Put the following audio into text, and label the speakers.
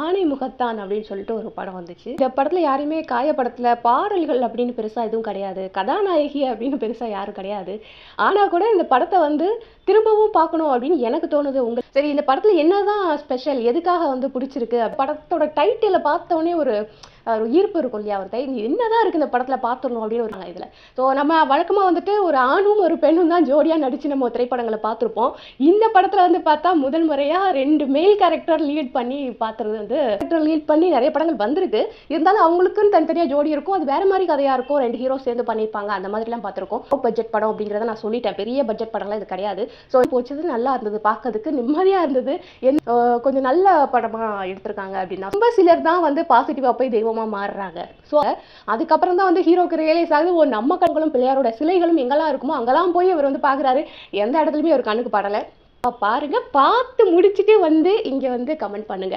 Speaker 1: ஆனை முகத்தான் அப்படின்னு சொல்லிட்டு ஒரு படம் வந்துச்சு. இந்த படத்துல யாரையுமே காயப்படுத்தல, பாடல்கள் அப்படின்னு பெருசா எதுவும் கிடையாது, கதாநாயகி அப்படின்னு பெருசா யாரும் கிடையாது. ஆனா கூட இந்த படத்தை வந்து திரும்பவும் பார்க்கணும் அப்படின்னு எனக்கு தோணுது. சரி, இந்த படத்துல என்னதான் ஸ்பெஷல், எதுக்காக வந்து பிடிச்சிருக்கு, படத்தோட டைட்டில பார்த்தோன்னே ஒரு ஈர்ப்பு இருக்கும் இல்லையா, ஒரு என்னதான் இருக்கு இந்த படத்துல பார்த்துடணும் அப்படின்னு ஒரு இதுல. ஸோ நம்ம வழக்கமா வந்துட்டு ஒரு ஆணும் ஒரு பெண்ணும் தான் ஜோடியா நடிச்சு நம்ம திரைப்படங்களை பார்த்துருப்போம். இந்த படத்துல வந்து பார்த்தா முதல் முறையா 2 மேல் கேரக்டர் லீட் பண்ணி பார்த்துறது வந்து லீட் பண்ணி நிறைய படங்கள் வந்திருக்கு. இருந்தாலும் அவங்களுக்குன்னு தனித்தனியா ஜோடி இருக்கும், அது வேற மாதிரி கதையா இருக்கும், 2 ஹீரோ சேர்ந்து பண்ணியிருப்பாங்க, அந்த மாதிரிலாம் பார்த்துருக்கோம். பட்ஜெட் படம் அப்படிங்கிறத நான் சொல்லிட்டேன், பெரிய பட்ஜெட் படம்லாம் இது கிடையாது. ஸோ போச்சது நல்லா இருந்தது, பார்க்கறதுக்கு நிம்மதியா இருந்தது, கொஞ்சம் நல்ல படமா எடுத்திருக்காங்க அப்படின்னா. ரொம்ப சிலர் தான் வந்து பாசிட்டிவா போய் தெய்வமா மாறுறாங்க. ஸோ அதுக்கப்புறம் தான் வந்து ஹீரோக்கு ரியலைஸ் ஆகுது, ஓ நம்ம கண்களும் பிள்ளையாரோட சிலைகளும் எங்கெல்லாம் இருக்குமோ அங்கெல்லாம் போய் இவர் வந்து பார்க்குறாரு. எந்த இடத்துலையுமே ஒரு கண்ணுக்கு படலை. பாருங்க, பார்த்து முடிச்சுட்டு வந்து இங்கே வந்து கமெண்ட் பண்ணுங்க.